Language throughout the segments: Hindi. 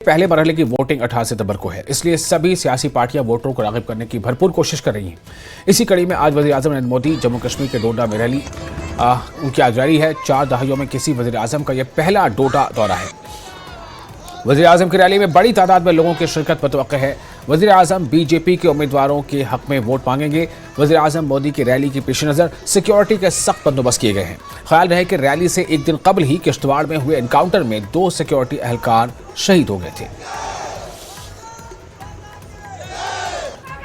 पहले मरहले की वोटिंग 18 सितंबर को है, इसलिए सभी सियासी पार्टियां वोटरों को राग़िब करने की भरपूर कोशिश कर रही हैं। इसी कड़ी में आज वज़ीर आज़म नरेंद्र मोदी जम्मू कश्मीर के डोडा में रैली उनकी आज जारी है। 4 दहाइयों में किसी वज़ीर आज़म का यह पहला डोडा दौरा है। वज़ीर आज़म की रैली में बड़ी तादाद में लोगों की शिरकत मुतवक्किल है। वज़ीर आज़म बीजेपी के उम्मीदवारों के हक में वोट मांगेंगे। वज़ीर आज़म मोदी की रैली के पेश नज़र सिक्योरिटी के सख्त बंदोबस्त किए गए हैं। ख्याल रहे कि रैली से एक दिन कबल ही किश्तवाड़ में हुए एनकाउंटर में 2 सिक्योरिटी एहलकार शहीद हो गए थे।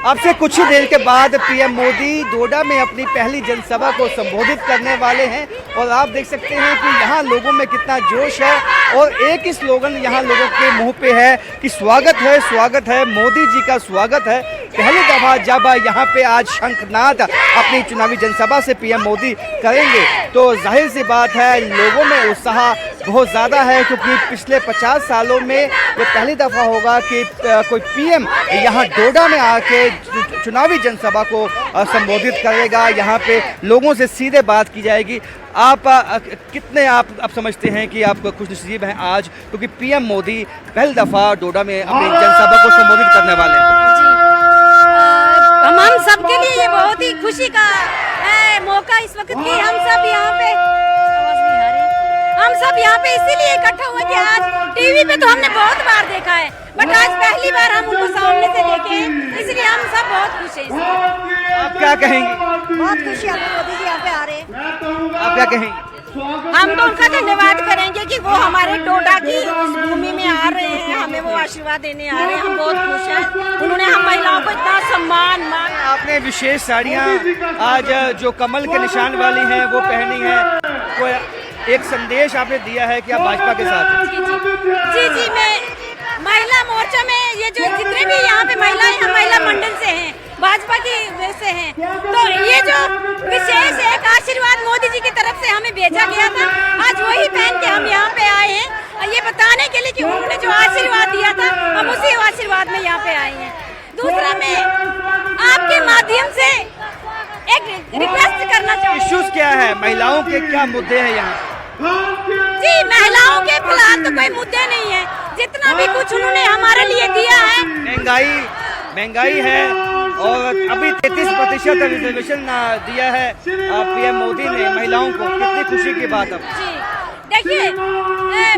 अब से कुछ ही देर के बाद पीएम मोदी डोडा में अपनी पहली जनसभा को संबोधित करने वाले हैं और आप देख सकते हैं कि यहाँ लोगों में कितना जोश है और एक ही स्लोगन यहाँ लोगों के मुंह पे है कि स्वागत है मोदी जी का स्वागत है। पहली दफा जब यहाँ पे आज शंखनाद अपनी चुनावी जनसभा से पीएम मोदी करेंगे तो जाहिर सी बात है लोगों में उत्साह बहुत ज़्यादा है, क्योंकि पिछले 50 सालों में ये पहली दफ़ा होगा कि कोई पीएम यहाँ डोडा में आके चुनावी जनसभा को संबोधित करेगा। यहाँ पे लोगों से सीधे बात की जाएगी। आप कितने आप समझते हैं कि आप खुशनसीब हैं आज, क्योंकि पीएम मोदी पहली दफ़ा डोडा में अपनी जनसभा को संबोधित करने वाले हैं? हम सबके लिए ये बहुत ही खुशी का मौका इस वक्त कि हम सब यहाँ पे इसीलिए इकट्ठा हुए कि आज टीवी पे तो हमने बहुत बार देखा है, बट आज पहली बार हम उनको सामने से देखे हैं, इसलिए हम सब बहुत खुश हैं। आप क्या कहेंगे? बहुत खुशी है मोदी जी यहाँ पे आ रहे हैं। आप क्या कहेंगे? हम तो उनका धन्यवाद करेंगे कि वो हमारे डोडा की भूमि में आ रहे हैं, हमें वो आशीर्वाद देने आ रहे हैं। हम बहुत खुश हैं, उन्होंने हम महिलाओं को इतना सम्मान माना। आपने विशेष साड़ियाँ आज जो कमल के निशान वाली हैं वो पहनी है, कोई एक संदेश आपने दिया है कि आप भाजपा के साथ हैं? जी मैं महिला मोर्चा में ये जो जितने भी यहाँ पे महिलाएं हैं, महिला मंडल से हैं, भाजपा की से हैं, तो ये जो विशेष एक आशीर्वाद मोदी जी की तरफ से हमें भेजा गया था, आज वही पहन के हम यहाँ पे आए हैं, ये बताने के लिए कि उन्होंने जो आशीर्वाद दिया था हम उसी आशीर्वाद में यहाँ पे आए हैं। दूसरा मैं आपके माध्यम से एक रिक्वेस्ट करना चाहूँगी। इश्यूज क्या है, महिलाओं के क्या मुद्दे हैं यहाँ? जी महिलाओं के फिलहाल तो कोई मुद्दे नहीं है, जितना भी कुछ उन्होंने हमारे लिए दिया है। महंगाई है और अभी 33% रिजर्वेशन दिया है पीएम मोदी ने महिलाओं को, कितनी खुशी की बात है। जी देखिए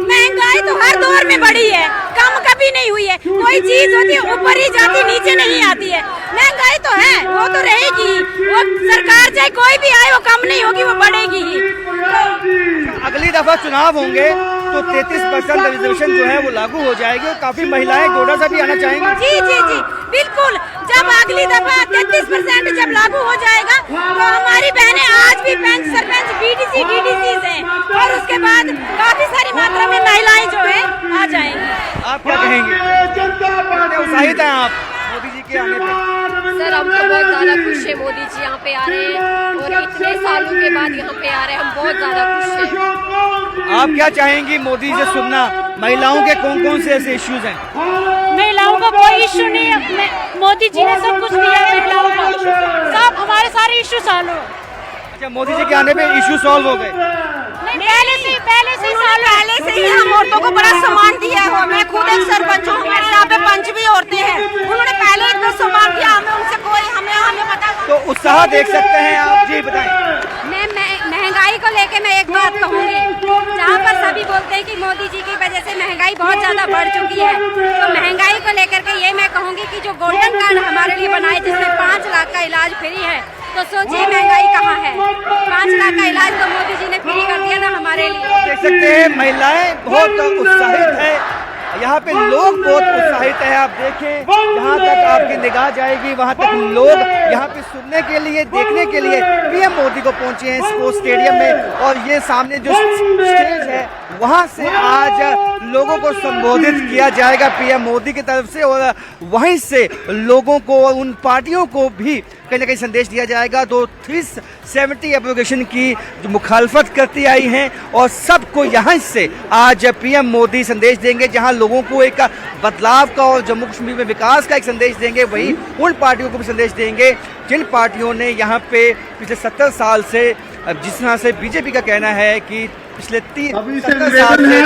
महंगाई तो हर दौर में बढ़ी है, कम कभी नहीं हुई है। कोई चीज होती है ऊपर ही जाती नीचे नहीं आती है। महंगाई तो है, वो तो रहेगी, वो सरकार चाहे कोई भी आए वो कम नहीं होगी, वो बढ़ेगी ही। अगली दफा चुनाव होंगे तो 33% रिजर्वेशन जो है वो लागू हो जाएगी और काफी महिलाएं डोडा से भी आना चाहेंगी। जी बिल्कुल, जब अगली दफा 33% जब लागू हो जाएगा तो हमारी बहनें आज भी पंच सरपंच बीडीसी डीडीसी हैं और उसके बाद काफी सारी मात्रा में महिलाएं जो है आ जाएंगी। आप क्या कहेंगे? कितने उत्साहित हैं आप मोदी जी के आने पे? सर हम तो बहुत ज़्यादा खुश हैं, मोदी जी यहाँ पे आ रहे हैं और इतने सालों के बाद यहाँ पे आ रहे हैं, हम बहुत ज़्यादा खुश हैं। आप क्या चाहेंगी मोदी से सुनना? महिलाओं के कौन कौन से ऐसे इश्यूज हैं? महिलाओं का कोई इश्यू नहीं है, मोदी जी ने सब कुछ दिया है महिलाओं को, सब हमारे सारे इश्यू सॉल्व हो। अच्छा, मोदी जी के आने पे इश्यू सॉल्व हो गए? पहले से ही हम औरतों को बड़ा सम्मान दिया है। मैं खुद एक सरपंच हूँ, हमारे यहाँ पे पंच भी औरतें हैं, उन्होंने पहले इतना सम्मान दिया हमें, उनसे कोई हमें पता। तो उत्साह देख सकते हैं आप। जी बताएं। मैं महंगाई को लेके मैं एक बात कहूँगी, जहाँ पर सभी बोलते हैं कि मोदी जी की वजह से महंगाई बहुत ज़्यादा बढ़ चुकी है, तो महंगाई को लेकर के ये मैं कहूँगी कि जो गोल्डन कार्ड हमारे लिए बनाए जिसमें 5 लाख का इलाज फ्री है, तो सोचिए महंगाई कहाँ है। 5 लाख का इलाज तो मोदी जी ने फ्री कर दिया ना हमारे लिए। देख सकते हैं महिलाएं बहुत उत्साहित है, यहाँ पे लोग बहुत उत्साहित है। आप देखें जहाँ तक आपकी निगाह जाएगी वहाँ तक लोग यहाँ पे सुनने के लिए, देखने के लिए पीएम मोदी को पहुँचे हैं स्पोर्ट्स स्टेडियम में। और ये सामने जो स्टेज है वहाँ से आज लोगों को संबोधित किया जाएगा पीएम मोदी की तरफ से, और वहीं से लोगों को, उन पार्टियों को भी कहीं ना कहीं संदेश दिया जाएगा। तो 370 एप्लीकेशन की जो मुखालफत करती आई हैं और सबको यहाँ से आज पीएम मोदी संदेश देंगे, जहाँ लोगों को एक बदलाव का और जम्मू कश्मीर में विकास का एक संदेश देंगे, वहीं उन पार्टियों को भी संदेश देंगे जिन पार्टियों ने यहाँ पे पिछले 70 साल से, जिस तरह से बीजेपी का कहना है कि पिछले 70 साल से